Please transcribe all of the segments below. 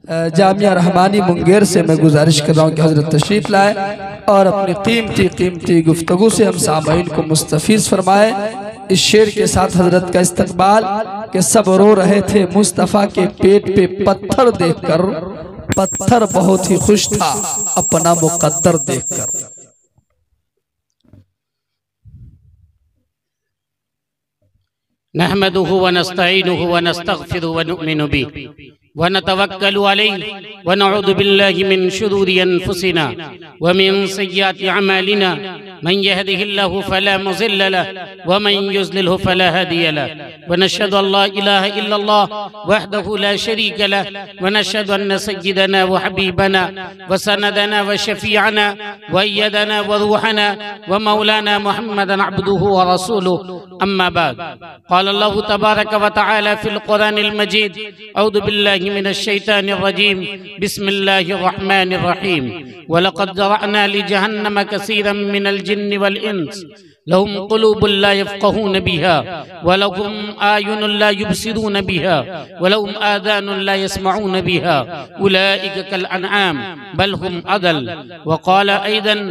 जामिया रहमानी मुंगेर से मैं गुजारिश कर रहा हूँ कि हजरत तशरीफ लाए और अपनी कीमती गुफ्तगू से हम सामईन को मुस्तफीज फरमाए। इस शेर के साथ हजरत का इस्तकबाल के सब रो रहे थे मुस्तफ़ा के पेट पे पत्थर देखकर, पत्थर बहुत ही खुश था अपना मुकद्दर देखकर। नहमदुहु व नस्तईनुहु व नस्तगफिरुहु व नुमिनु बिही व नतवक्कलु अलैहि व नऊज़ु बिल्लाहि मिन शुरूरि अनफुसिना व मिन सय्यिआति अमालिना मन यहदिहिल्लाहु फला मुज़िल्ल लहु व मन युज़लिलहु फला हादिय लहु व नशहदु अल्ला इलाहा इल्लल्लाह वहदहु ला शरीक लहु व नशहदु अन्न सय्यिदना व हबीबना व सनदना व शफीअना व अय्यदना व रूहना व मौलाना मुहम्मदन अब्दुहु व रसूलुहु अम्मा बाद। क़ाल अल्लाहु तबारक व तआला फ़िल क़ुरआनिल मजीद अऊज़ु बिल्लाहि मिनश शैतानिर रजीम बिस्मिल्लाहिर रहमानिर रहीम व लक़द ज़रअना लिजहन्नम कसीरम मिनल जिन्नि वल इंस लहुम क़ुलूबुन ला यफ़क़हून बिहा व लहुम आयुनुन ला युबसिरून बिहा व लहुम आज़ानुन ला यस्मऊन बिहा उलाइका कल अनआम बल हुम अदल। व क़ाल अयदन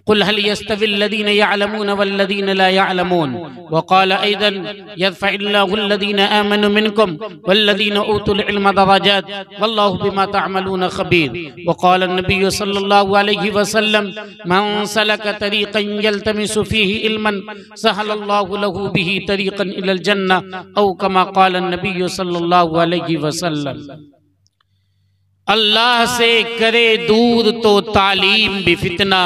क़ुल हल यस्तविल्लज़ीन यअलमून वल्लज़ीन ला यअलमून व क़ाल अयदन यरफ़इल्लाहुल्लज़ीन आमनू मिनकुम वल्लज़ीन ऊतुल इल्म दरजात वल्लाहु बिमा तअमलून ख़बीर। व क़ाल अन्नबिय्यु सल्लल्लाहु अलैहि वसल्लम मन सलक तरीक़न यल्तमिसु फ़ीहि इल्मन सहलल्लाहु लहु बिही तरीक़न इलल जन्नह औ कमा क़ाल अन्नबिय्यु सल्लल्लाहु अलैहि वसल्लम। अल्लाह से करे दूर तो तालीम भी फितना,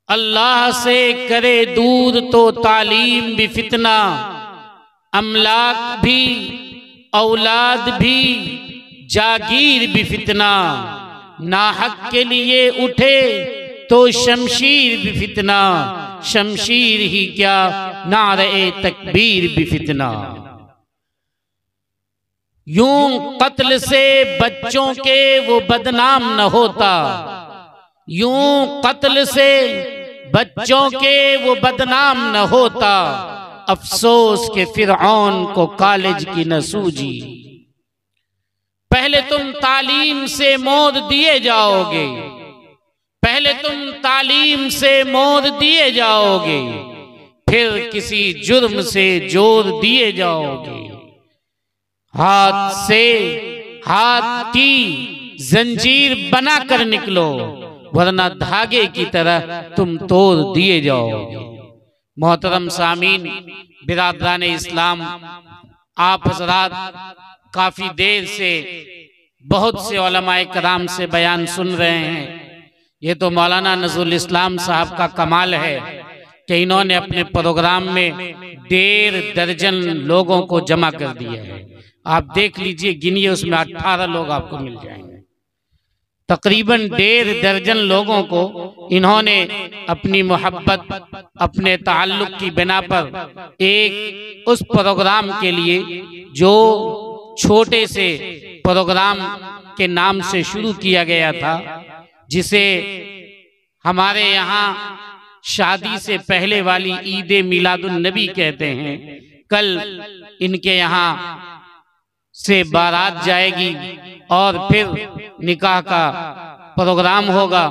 अल्लाह से करे दूर तो तालीम भी फितना, अमलाक भी औलाद भी जागीर भी फितना, नाहक के लिए उठे तो शमशीर भी फितना, शमशीर ही क्या नारे तकबीर भी फितना। यूं कत्ल से बच्चों के वो बदनाम न होता, यूं कत्ल से बच्चों के वो बदनाम न होता, अफसोस के फिरऔन को कॉलेज की न सूझी। पहले तुम तालीम से मोद दिए जाओगे, पहले तुम तालीम से मोद दिए जाओगे, फिर किसी जुर्म से जोर दिए जाओगे। हाथ से हाथ की जंजीर बना कर निकलो वरना धागे की तरह तुम तोड़ दिए जाओगे। मोहतरम सामीन, बिरादरान इस्लाम, आप हज़रात काफी देर से बहुत से उलमाए कराम से बयान सुन रहे हैं। ये तो मौलाना नज़रुल इस्लाम साहब का कमाल है कि इन्होंने अपने प्रोग्राम में 1.5 दर्जन लोगों को जमा कर दिया है। आप देख लीजिए, गिनिए, उसमें 18 लोग आपको मिल जाएंगे। तकरीबन 1.5 दर्जन लोगों को इन्होंने अपनी मोहब्बत, अपने ताल्लुक की बिना पर एक उस प्रोग्राम के लिए जो छोटे से प्रोग्राम के नाम से शुरू किया गया था, जिसे हमारे यहाँ शादी से पहले वाली ईद मिलादुन नबी कहते हैं। कल इनके यहाँ से बारात जाएगी और फिर निकाह का प्रोग्राम होगा।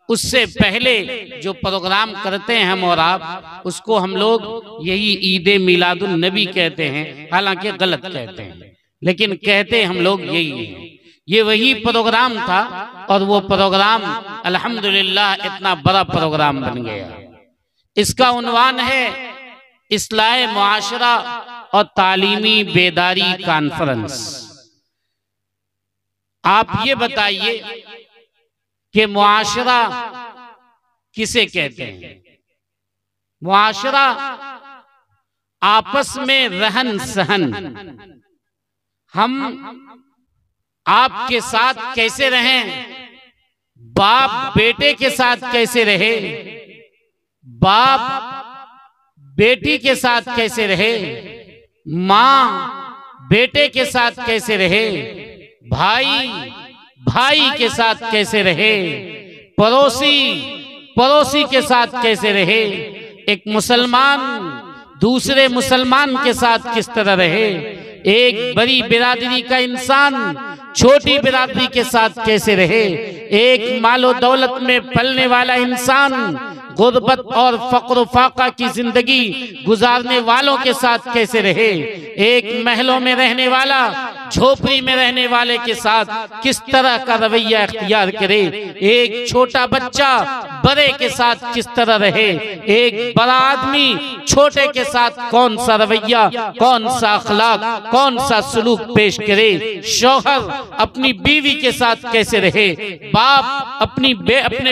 उससे पहले जो प्रोग्राम करते हैं हम और आप, उसको हम लोग यही ईद मिलादुन नबी कहते हैं। हालांकि गलत कहते हैं, लेकिन कहते हम लोग यही हैं। ये वही प्रोग्राम था और वो प्रोग्राम अल्हम्दुलिल्लाह इतना बड़ा प्रोग्राम बन गया। इसका उन्वान है इस्लाह मुआशरा और तालीमी बेदारी कॉन्फ्रेंस। आप ये बताइए कि मुआशरा किसे कहते हैं? मुआशरा आपस में रहन सहन, हम आपके साथ कैसे रहें, बाप बेटे के साथ कैसे रहे, बाप बेटी के साथ कैसे रहे, माँ बेटे के साथ कैसे रहे, भाई भाई के साथ कैसे रहे, पड़ोसी पड़ोसी के साथ कैसे रहे, एक मुसलमान दूसरे मुसलमान के साथ किस तरह रहे, एक बड़ी बिरादरी का इंसान छोटी बिरादरी के साथ कैसे रहे, एक मालो दौलत में पलने वाला इंसान गुर्बत और फक्र फाका की जिंदगी गुजारने वालों के साथ कैसे रहे, एक महलों में रहने वाला झोपड़ी में रहने वाले के साथ किस तरह का रवैया इख्तियार करे, एक छोटा बच्चा बड़े के साथ किस तरह रहे, एक बड़ा आदमी छोटे के साथ कौन सा रवैया, कौन सा अखलाक, कौन सा सलूक पेश करे, शौहर अपनी बीवी के साथ कैसे रहे, बाप अपने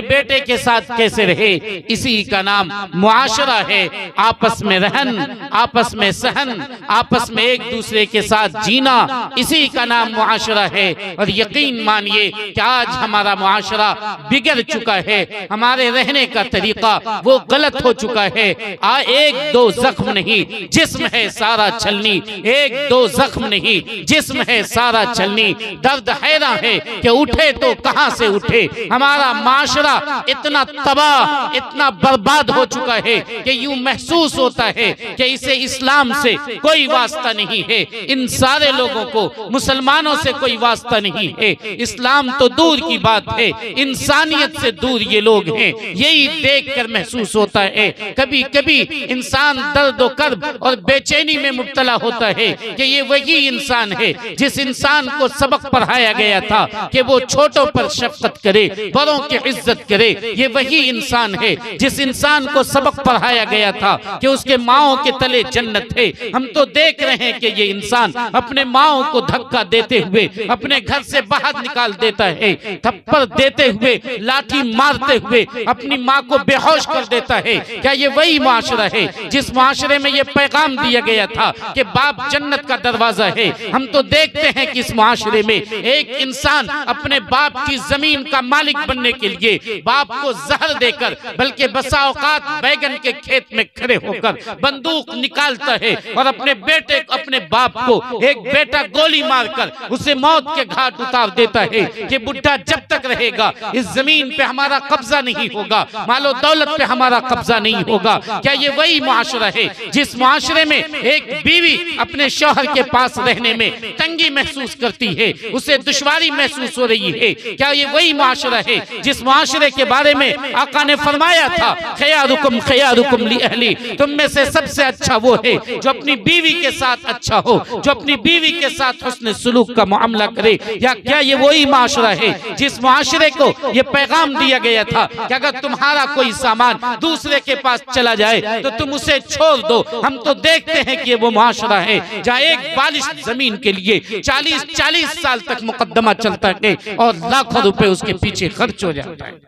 बेटे के साथ कैसे रहे, इसी का नाम मुआशरा है। आपस में रहन, आपस में सहन, आपस में एक दूसरे के साथ जीना, इसी का नाम मुआशरा है। और यकीन मानिए कि आज हमारा मुआशरा बिगड़ चुका है, हमारे रहने का तरीका वो गलत हो चुका है। एक दो जख्म नहीं जिस्म है सारा छलनी, एक दो जख्म नहीं जिस्म है सारा छलनी। दर्द हैरान है कि उठे तो कहां से उठे, हमारा माशरा इतना तबाह, इतना बर्बाद हो चुका है कि यूं महसूस होता है कि इसे इस्लाम से कोई वास्ता नहीं है, इन सारे लोगों को मुसलमानों से कोई वास्ता नहीं है। इस्लाम तो दूर की बात है, इंसानियत से दूर ये लोग हैं। यही देखकर महसूस होता है कभी कभी इंसान दर्द और कर्ब और बेचैनी में मुब्तला होता है कि ये वही इंसान है जिस इंसान को सबक पढ़ाया गया था कि वो छोटों पर शफकत करे, बड़ों की इज्जत करे। ये वही इंसान है जिस इंसान को सबक पढ़ाया गया था कि उसके माओ के तले जन्नत है। हम तो देख रहे हैं कि ये इंसान अपने माओ को धक्का देते हुए अपने घर से बाहर निकाल देता है, थप्पड़ देते हुए, लाठी मारते हुए अपनी माँ को बेहोश कर देता है। क्या ये वही माशरा है जिस माशरे में ये पैगाम दिया गया था कि बाप जन्नत का दरवाजा है? हम तो देखते हैं कि इस माशरे में एक इंसान अपने बाप की जमीन का मालिक बनने के लिए बाप को जहर देकर, बल्कि बसा औकात बैगन के खेत में खड़े होकर बंदूक निकालता है और अपने बेटे, अपने बाप को एक बेटा गोली मारकर उसे मौत के घाट उतार देता है कि बुढ़ा जब तक रहेगा इस जमीन पे हमारा कब्जा नहीं होगा, मालो दौलत पे हमारा कब्जा नहीं होगा। क्या ये वही मुआशरा है जिस मुआशरे में एक बीवी अपने शौहर के पास रहने में तंगी महसूस करती है, उसे दुश्वारी महसूस हो रही है? क्या ये वही मुआशरा है जिस मुआशरे के बारे में आका ने फरमाया था खैरुकुम खैरुकुम ली अहली, तुम में से सबसे अच्छा वो है जो अपनी बीवी के साथ अच्छा हो, जो अपनी बीवी के साथ हुस्न सुलूक का मामला करे? या क्या ये वही मुआशरा है जिस मुआशरे को ये पैगाम दिया गया था कि अगर तुम्हारा कोई सामान दूसरे के पास चला जाए तो तुम उसे छोड़ दो? हम तो देखते हैं कि वो मुआशरा है जहाँ एक बालिश जमीन के लिए 40-40 साल तक मुकदमा चलता है और लाखों रुपए उसके पीछे खर्च हो जाता है।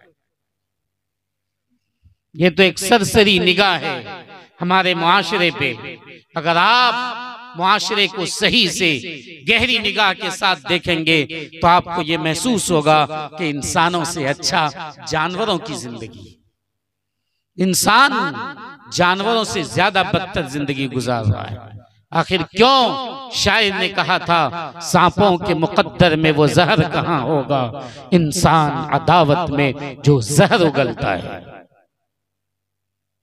ये तो एक सरसरी निगाह है हमारे मुआशरे पे। अगर आप मुआशरे को सही से गहरी निगाह के साथ देखेंगे तो आपको ये महसूस होगा कि इंसानों से अच्छा जानवरों की जिंदगी, इंसान जानवरों से ज्यादा बदतर जिंदगी गुजार रहा है। आखिर क्यों शायर ने कहा था सांपों के मुकद्दर में वो जहर कहाँ होगा, इंसान अदावत में जो जहर उगलता है।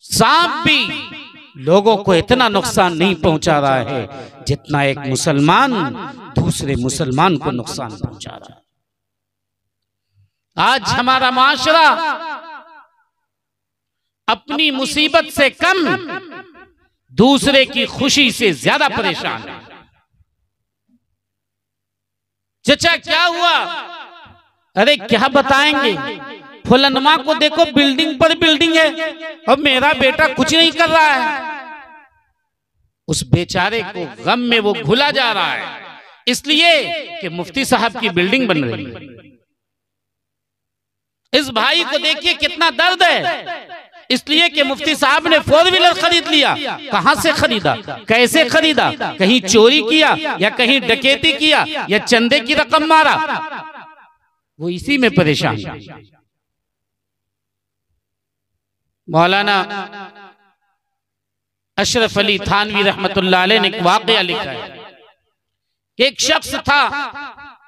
सांप भी लोगों को इतना नुकसान नहीं पहुंचा रहा है जितना एक मुसलमान दूसरे मुसलमान को नुकसान पहुंचा रहा है। आज हमारा माशरा अपनी मुसीबत से कम दूसरे की खुशी से ज्यादा परेशान है। चचा क्या हुआ? अरे क्या बताएंगे, फुलनमा को देखो बिल्डिंग पर बिल्डिंग है और मेरा बेटा कुछ नहीं कर रहा है। उस बेचारे को गम में वो घुला जा रहा है इसलिए कि मुफ्ती साहब की बिल्डिंग बन रही है। इस भाई को देखिए कितना दर्द है, इसलिए कि मुफ्ती साहब ने 4 व्हीलर खरीद लिया। कहां से खरीदा, कैसे खरीदा, कहीं चोरी किया या कहीं डकैती किया या चंदे की रकम मारा? वो इसी में परेशान है। मौलाना अशरफ अली थानवी रहमतुल्लाह अलैह ने एक वाकया लिखा है। एक शख्स था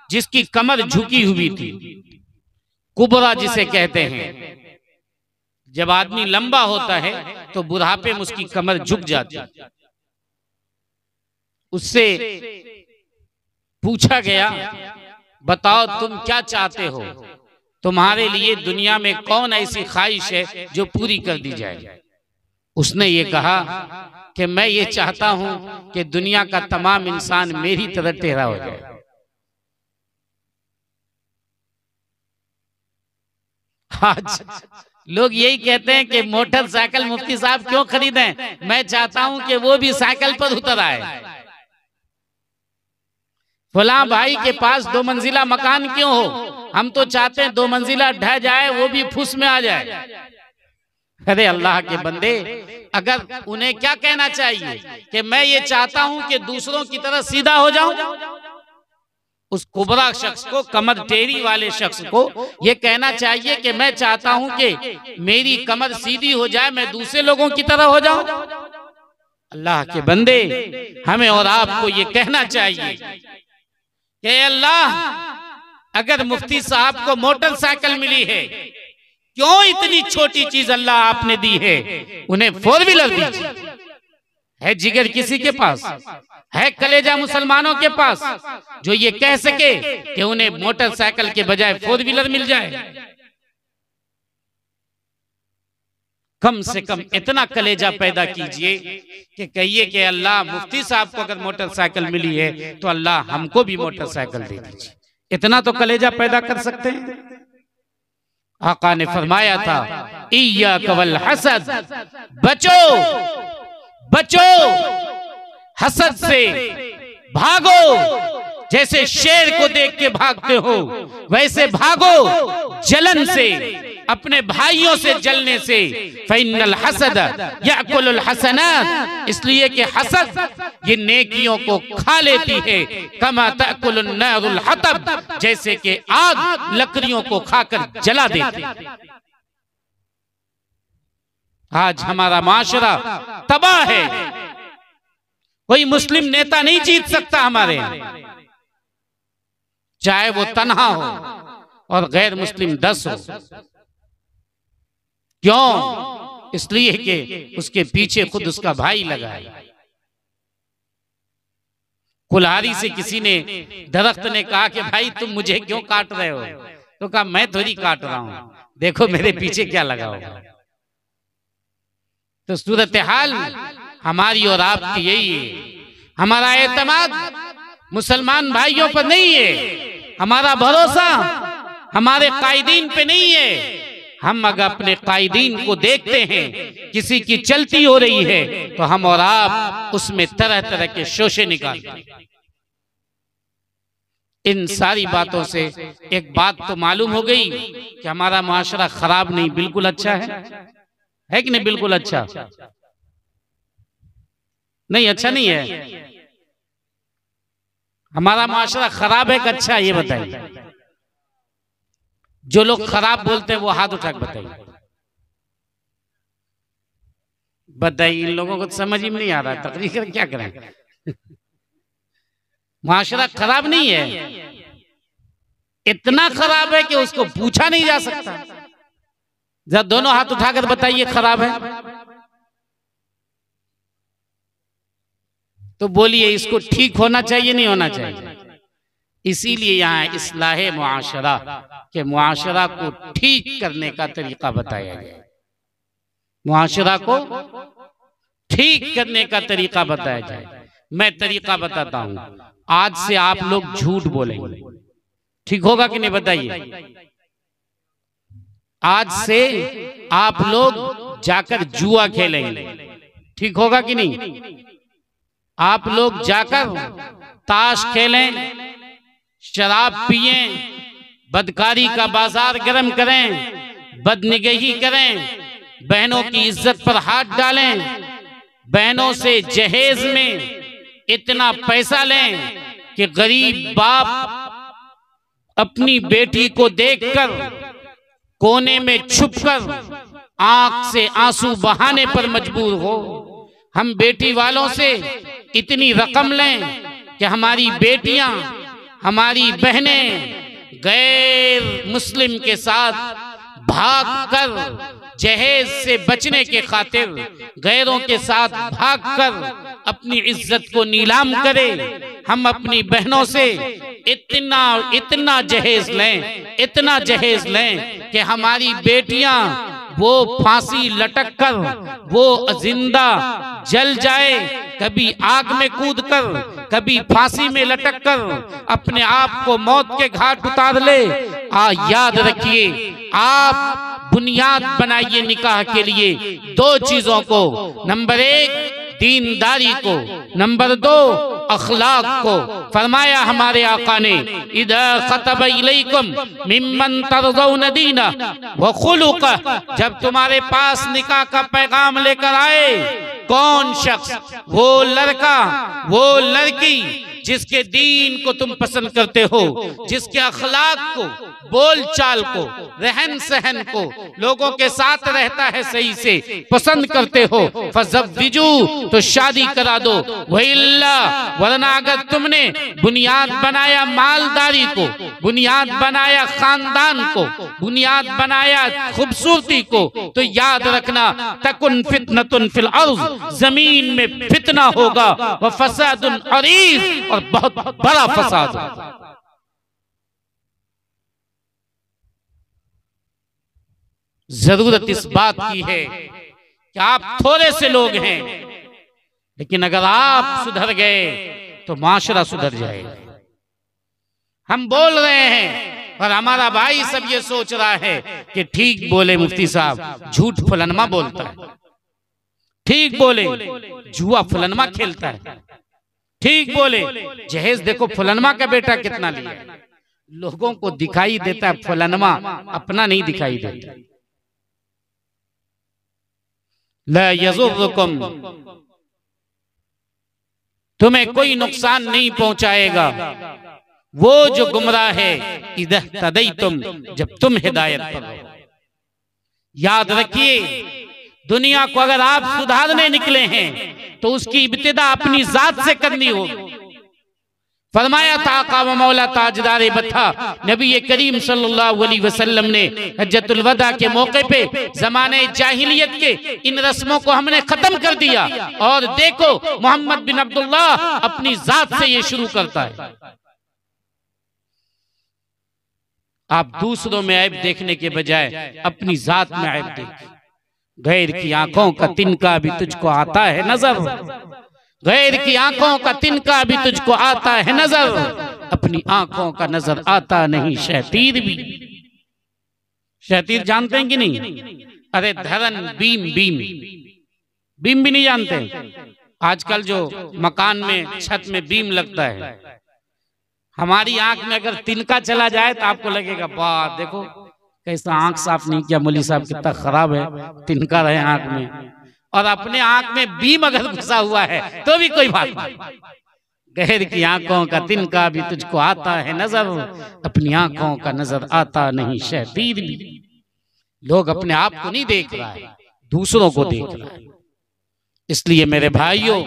जिसकी कमर झुकी हुई थी, कुबरा जिसे कहते हैं। जब आदमी लंबा होता है तो बुढ़ापे में उसकी कमर झुक जाती है। उससे पूछा गया, बताओ तुम क्या चाहते हो, तुम्हारे लिए दुनिया में कौन ऐसी ख्वाहिश है जो पूरी कर दी जाए। उसने ये कहा कि मैं ये चाहता हूं कि दुनिया का तमाम इंसान मेरी तरह टेढ़ा हो जाए। आज लोग यही कहते हैं कि मोटरसाइकिल मुफ्ती साहब क्यों खरीदें, मैं चाहता हूं कि वो भी साइकिल पर उतर आए। फलां भाई के पास 2 मंजिला मकान क्यों हो, हम तो चाहते हैं 2 मंजिला ढह जाए, वो भी फुस में आ जाए। अरे अल्लाह के बंदे, अगर उन्हें क्या कहना चाहिए कि मैं ये चाहता हूं कि दूसरों की तरह सीधा हो जाऊं, उस कुबरा शख्स को, कमर टेढ़ी वाले शख्स को ये कहना चाहिए कि मैं चाहता हूं कि मेरी कमर सीधी हो जाए, मैं दूसरे लोगों की तरह हो जाऊं। अल्लाह के बंदे, हमें और आपको ये कहना चाहिए कि अल्लाह, अगर मुफ्ती साहब को मोटरसाइकिल मिली है, क्यों इतनी छोटी चीज अल्लाह आपने दी है, उन्हें 4 व्हीलर दीजिए। है जिगर किसी के पास, है कलेजा मुसलमानों के पास जो ये कह सके कि उन्हें मोटरसाइकिल के बजाय 4 व्हीलर मिल जाए? कम से कम इतना कलेजा पैदा कीजिए कि कहिए कि अल्लाह, मुफ्ती साहब को अगर मोटरसाइकिल मिली है तो अल्लाह हमको भी मोटरसाइकिल दे दीजिए। इतना तो कलेजा पैदा कर सकते हैं। आका ने फरमाया था, इय्याक वल हसद, बचो बचो हसद से, भागो। जैसे शेर को देख के भागते हो वैसे भागो जलन से, अपने भाइयों से जलने से। फइन्नल हसद याकुलुल हसनात, इसलिए कि हसद ये नेकियों को खा लेती है। कमा ताकुलुन नारुल हतब, जैसे कि आग लकड़ियों को खाकर जला देती है। आज हमारा माशरा तबाह है, कोई मुस्लिम नेता नहीं जीत सकता हमारे यहाँ, चाहे वो तन्हा हो और गैर मुस्लिम 10 हो। क्यों? इसलिए कि उसके पीछे खुद उसका भाई लगा है। कुल्हाड़ी से किसी ने, दरख्त ने कहा कि भाई तुम मुझे क्यों काट रहे हो, तो कहा मैं थोड़ी काट रहा हूं, देखो मेरे पीछे क्या लगा होगा। तो सूरत हाल हमारी और आपकी यही है। हमारा एतमाद मुसलमान भाइयों पर नहीं है, हमारा भरोसा हमारे कायदीन पे नहीं है। हम अगर अपने कायदीन को देखते हैं, किसी की चलती हो रही है, तो हम और आप उसमें तरह तरह के शोशे निकालते हैं। इन सारी बातों से एक बात तो मालूम हो गई कि हमारा मुआशरा खराब नहीं, बिल्कुल अच्छा है कि नहीं? बिल्कुल अच्छा नहीं, अच्छा नहीं है। हमारा मुआशरा खराब है कि अच्छा, ये बताइए। जो लोग खराब बोलते हैं वो हाथ उठा के बताइए। बताइए, इन लोगों को समझ ही नहीं आ रहा, तकरीर कर क्या करें। मुआशरा खराब नहीं है, इतना खराब है कि उसको पूछा नहीं जा सकता। जब दोनों हाथ उठाकर बताइए खराब है, तो बोलिए इसको ठीक होना चाहिए नहीं होना चाहिए। इसीलिए यहाँ इस्लाहे मुआशरा के मुआशरा को ठीक करने का तरीका बताया गया। मुआशरा को ठीक करने का तरीका बताया जाए। मैं तरीका बताता हूँ। आज से आप लोग झूठ बोलेंगे, ठीक होगा कि नहीं बताइए? आज से आप लोग जाकर जुआ खेलेंगे, ठीक होगा कि नहीं? आप लोग जाकर ताश खेलें, शराब पिए, बदकारी का बाजार गर्म करें, बदनिगही करें, बहनों की इज्जत पर हाथ डालें, बहनों से जहेज में इतना पैसा लें कि गरीब बाप अपनी बेटी को देखकर कोने में छुपकर आंख से आंसू बहाने पर मजबूर हो। हम बेटी वालों से इतनी रकम लें कि हमारी बेटियां, हमारी बहनें गैर मुस्लिम के साथ भागकर जहेज से बचने के खातिर गैरों के साथ भागकर अपनी इज्जत को नीलाम करे। हम अपनी बहनों से इतना इतना जहेज लें, इतना जहेज लें कि हमारी बेटियां वो फांसी लटक कर, वो जिंदा जल जाए, कभी आग में कूद कर, कभी फांसी में लटक कर अपने आप को मौत के घाट उतार ले। याद रखिए, आप बुनियाद बनाइए निकाह के लिए दो चीजों को। नंबर एक दीनदारी को, नंबर दो अखलाक को। फरमाया हमारे आका ने, इदा खतब इलैकुम मिम्मन तरज़ौन दीना व खुलुका, जब तुम्हारे पास निकाह का पैगाम लेकर आए कौन शख्स, वो लड़का वो लड़की जिसके दीन को तुम पसंद करते हो, जिसके अखलाक को, बोल चाल को, रहन सहन को, लोगों के साथ रहता है सही से, पसंद करते हो, फज़व्विजू, तो शादी करा दो। वइल्ला, वरना अगर तुमने बुनियाद बनाया मालदारी को, बुनियाद बनाया खानदान को, बुनियाद बनाया खूबसूरती को, तो याद रखना तकुन फितनतुन फिल अर्ज़, जमीन में फितना होगा, व फसादुन अरीज़, और बहुत बड़ा फसाद होगा। जरूरत इस बात की है कि आप थोड़े से लोग हैं, लेकिन अगर आप सुधर गए तो माशरा सुधर जाएगा। हम बोल रहे हैं और हमारा भाई सब ये सोच रहा है कि ठीक बोले मुफ्ती साहब, झूठ फुलनमा बोलता है, ठीक बोले जुआ फुलनमा खेलता है, ठीक बोले जहेज देखो फुलनमा का बेटा कितना लिया। लोगों को दिखाई देता है फुलनमा, अपना नहीं दिखाई देता। ला यज़ुर्रुकुम, तुम्हें कोई नुकसान नहीं पहुंचाएगा वो जो गुमराह है, इदा तदैतुम, जब तुम हिदायत पर हो। याद रखिए, दुनिया को अगर आप सुधारने निकले हैं तो उसकी इब्तिदा अपनी जात से करनी होगी। फरमाया था आका व मौला ताजदार बथा नबी करीम सल्लल्लाहु अलैहि वसल्लम ने हज्जतुल वदा के मौके पे जमाने जाहिलियत के इन रस्मों को हमने खत्म कर दिया, और देखो मोहम्मद बिन अब्दुल्लाह अपनी जात से ये शुरू करता है। आप दूसरों में ऐब देखने के बजाय अपनी जात में ऐब देखिए। गैर की आंखों का तिनका भी तुझको आता है नजर, गैर की आंखों का तिनका भी तुझको आता है नजर, अपनी आंखों का नजर आता नहीं शहतीर भी। शहतीर जानते हैं कि नहीं? अरे धरन बीम, बीम बीम भी नहीं जानते? आजकल जो मकान में छत में बीम लगता है, हमारी आंख में अगर तिनका चला जाए तो आपको लगेगा वाह देखो कैसा आंख साफ नहीं किया मौलवी साहब, कितना खराब है, तिनका रहे आंख में। और अपने आंख में बीम अगर घुसा हुआ है तो भी कोई बात नहीं। गैर की आंखों का तिनका भी तुझको आता है नजर, अपनी आंखों का नजर आता नहीं शहतीर भी। लोग अपने आप को नहीं देख रहा है, दूसरों को देख रहा है। इसलिए मेरे भाइयों,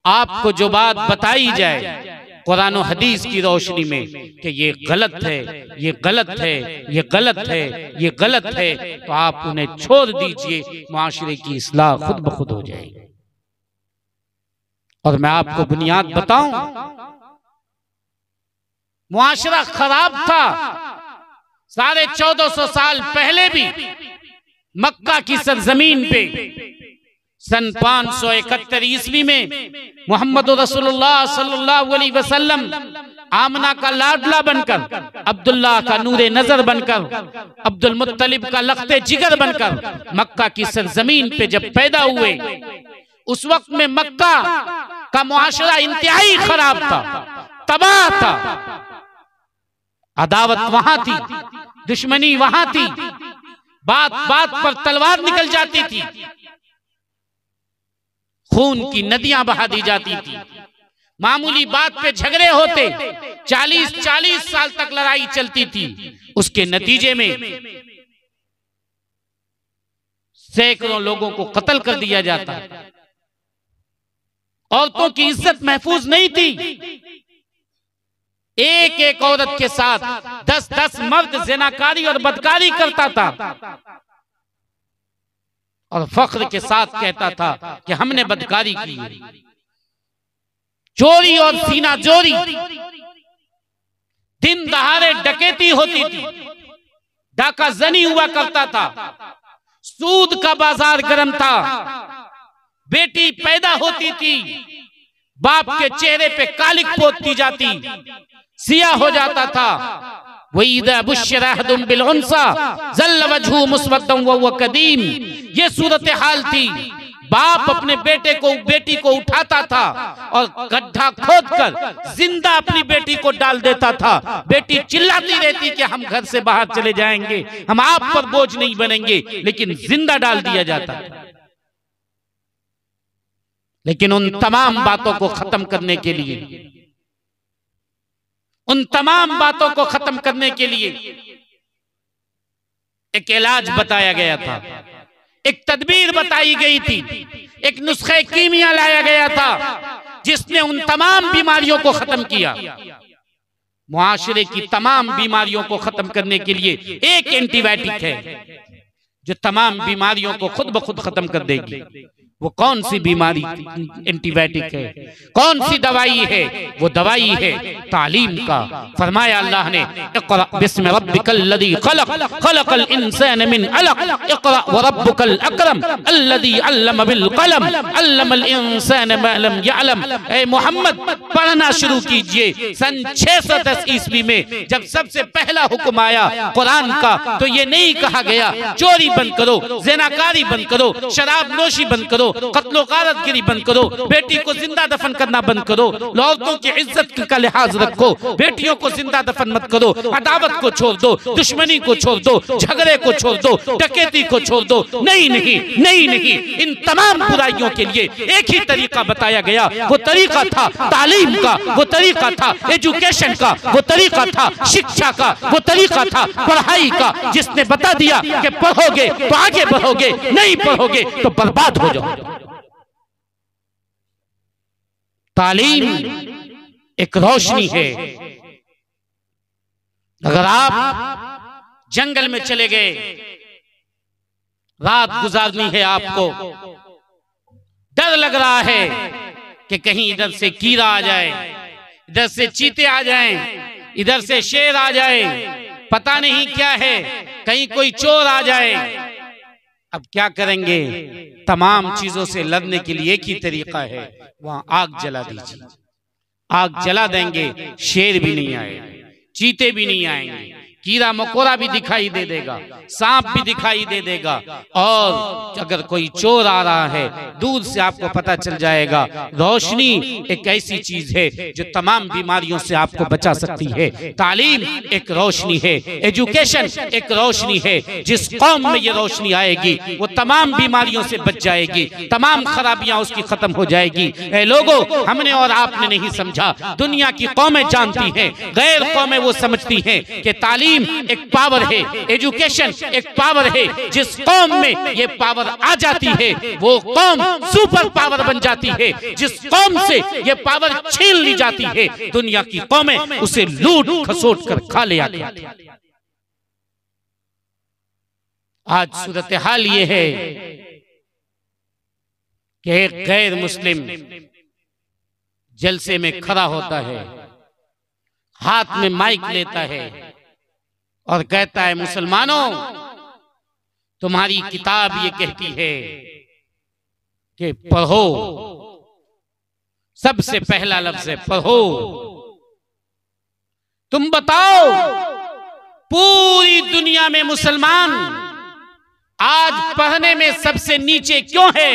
आपको जो बात बताई जाए कुरान और हदीस की रोशनी में कि ये गलत है, ये गलत है, ये गलत है, ये गलत है, तो आप उन्हें छोड़ दीजिए, माशरे की इस्लाह खुद ब खुद हो जाएगी। और मैं आपको बुनियाद बताऊं, मुआशरा खराब था 1450 साल पहले भी। मक्का की सरजमीन पे सन 571 ईस्वी में मोहम्मद रसूलुल्लाह सल्लल्लाहु अलैहि वसल्लम आमना का लाडला बनकर, अब्दुल्लाह का नूरे नजर बनकर, अब्दुल मुत्तलिब का लख्ते जिगर बनकर मक्का की सरजमीन पे जब पैदा हुए, उस वक्त में मक्का का मुआशरा इंतहाई खराब था, तबाह था। अदावत वहां थी, दुश्मनी वहां थी, बात बात पर तलवार निकल जाती थी, खून की नदियां बहा दी जाती थी, मामूली बात पे झगड़े होते, 40-40 साल तक लड़ाई चलती थी। उसके नतीजे में सैकड़ों लोगों को कत्ल कर दिया जाता, औरतों की इज्जत महफूज नहीं थी। एक एक औरत के साथ 10-10 मर्द ज़िनाकारी और बदकारी करता था। और फख्र के साथ कहता था कि हमने बदकारी की है। चोरी और सीना जोरी, दिन दहाड़े डकैती होती थी, डाका जनी हुआ करता था, सूद का बाजार गर्म था, बेटी पैदा होती थी, बाप के चेहरे पे कालिक पोतती जाती, सिया हो जाता था। वही कदीम, ये सूरत हाल थी। बाप अपने बेटी को उठाता था और गड्ढा खोदकर जिंदा अपनी बेटी को डाल देता था। बेटी चिल्लाती रहती कि हम घर से बाहर चले जाएंगे, हम आप पर बोझ नहीं बनेंगे, लेकिन जिंदा डाल दिया जाता था। लेकिन उन तमाम बातों को खत्म करने के लिए, उन तमाम बातों को खत्म करने के लिए एक इलाज बताया गया था, एक तदबीर बताई गई थी, एक नुस्खे कीमिया लाया गया था, जिसने उन तमाम बीमारियों को खत्म किया। मुआशरे की तमाम बीमारियों को खत्म करने के लिए एक एंटीबायोटिक है जो तमाम बीमारियों को खुद ब खुद खत्म कर देगी। वो कौन सी बीमारी एंटीबायोटिक है, कौन सी दवाई है? वो दवाई है तालीम का। फरमाया अल्लाह ने, इक़रा बिस्मि रब्बिकल लज़ी खलक़, खलक़ल इंसान मिन अलक़, इक़रा व रब्बुकल अकरम अल्लज़ी अल्लम बिल क़लम, अल्लमल इंसान मा लम यअलम। ए मोहम्मद, पढ़ना शुरू कीजिए। सन 610 ईस्वी में जब सबसे पहला हुक्म आया कुरान का, तो ये नहीं कहा गया चोरी बंद करो, ज़िनाकारी बंद करो, शराब नोशी बंद करो, कत्लो गारतगिरी बंद करो, बेटी को जिंदा दफन करना बंद करो, औरतों की इज्जत का लिहाज रखो, बेटियों को जिंदा दफन मत करो, अदावत को छोड़ दो, दुश्मनी को छोड़ दो, झगड़े को छोड़ दो, डकैती को छोड़ दो। नहीं नहीं नहीं नहीं, इन तमाम बुराइयों के लिए एक ही तरीका बताया गया। वो तरीका था तालीम का, वो तरीका था एजुकेशन का, वो तरीका था शिक्षा का, वो तरीका था पढ़ाई का, जिसने बता दिया कि पढ़ोगे तो आगे बढ़ोगे, नहीं पढ़ोगे तो बर्बाद हो जाओगे। तालीम एक रोशनी है। अगर आप जंगल में चले गए, रात गुजारनी है, आपको डर लग रहा है कि कहीं इधर से कीड़ा आ जाए, इधर से चीते आ जाएं, इधर से शेर आ जाए, पता नहीं क्या है, कहीं कोई चोर आ जाए। अब क्या करेंगे? तमाम चीजों से लड़ने के लिए एक ही तरीका है, वहां आग जला दीजिए। आग जला देंगे, शेर भी नहीं आएगा, चीते भी नहीं आएंगे, कीड़ा मकोड़ा भी दिखाई दे देगा, सांप भी दिखाई दे देगा, और अगर कोई चोर आ रहा है दूर से आपको पता चल जाएगा। रोशनी एक ऐसी चीज है जो तमाम बीमारियों से आपको बचा सकती है। तालीम एक रोशनी है, एजुकेशन एक रोशनी है। जिस कौम में ये रोशनी आएगी वो तमाम बीमारियों से बच जाएगी, तमाम खराबियां उसकी खत्म हो जाएगी। ऐ लोगों, हमने और आपने नहीं समझा, दुनिया की कौमें जानती हैं, गैर कौमें वो समझती हैं कि तालीम एक पावर है, एजुकेशन एक पावर है। जिस कौम में ये पावर आ जाती है वो कौम सुपर पावर बन जाती है। जिस कौम से ये पावर छीन ली जाती है, दुनिया की कौमें उसे लूट खसोट कर खा ले आती है। आज सूरत हाल ये है कि एक गैर मुस्लिम जलसे में खड़ा होता है, हाथ में माइक लेता है और कहता है, मुसलमानों, तुम्हारी किताब ये कहती है कि पढ़ो, सबसे पहला लफ्ज है पढ़ो। तुम बताओ, पूरी दुनिया में मुसलमान आज पढ़ने में सबसे नीचे क्यों है,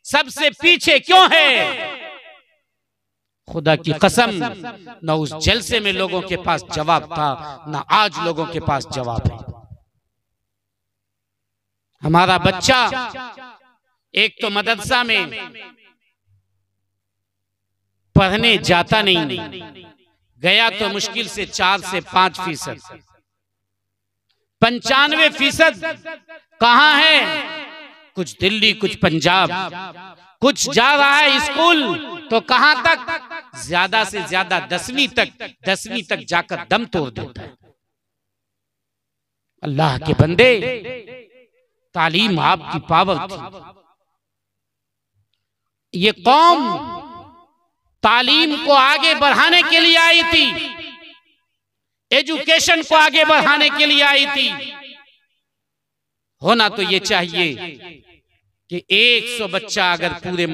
सबसे पीछे क्यों है? खुदा की कसम, न उस जलसे में लोगों के पास जवाब था, न आज लोगों के पास जवाब है। हमारा बच्चा एक तो मदरसा में पढ़ने जाता नहीं, गया तो मुश्किल से 4 से 5%, 95% कहां है? कुछ दिल्ली, कुछ पंजाब, कुछ जा रहा है स्कूल तो कहां तक? ज्यादा से ज्यादा 10वीं तक जाकर दम तोड़ देता है। अल्लाह के बंदे, तालीम आपकी पावर थी। ये कौम तालीम को आगे बढ़ाने के लिए आई थी, एजुकेशन को आगे बढ़ाने के लिए आई थी। होना तो ये चाहिए कि 100 बच्चा अगर पूरे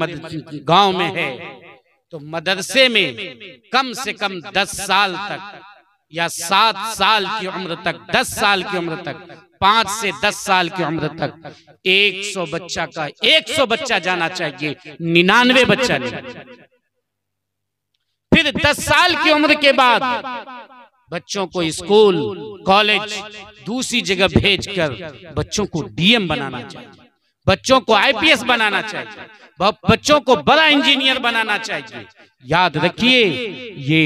गांव में है तो मदरसे में कम से कम 10 साल तक या 7 साल की उम्र तक, 10 साल की उम्र तक, 5 से 10 साल की उम्र तक 100 बच्चा का 100 बच्चा जाना चाहिए, 99 बच्चा नहीं। फिर 10 साल की उम्र के बाद बच्चों को स्कूल, कॉलेज, दूसरी जगह भेजकर बच्चों को डीएम बनाना चाहिए, बच्चों को आईपीएस बनाना चाहिए, बच्चों को बड़ा इंजीनियर बनाना चाहिए। याद रखिए, ये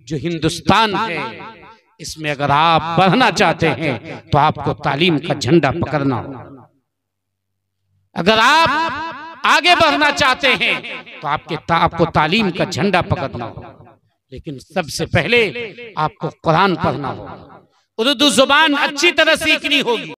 जो हिंदुस्तान है, इसमें अगर आप बढ़ना चाहते हैं तो आपको तालीम का झंडा पकड़ना होगा। अगर आप आगे बढ़ना चाहते हैं तो आपको तालीम का झंडा पकड़ना होगा। लेकिन सबसे पहले आपको कुरान पढ़ना होगा, उर्दू जुबान अच्छी तरह सीखनी होगी।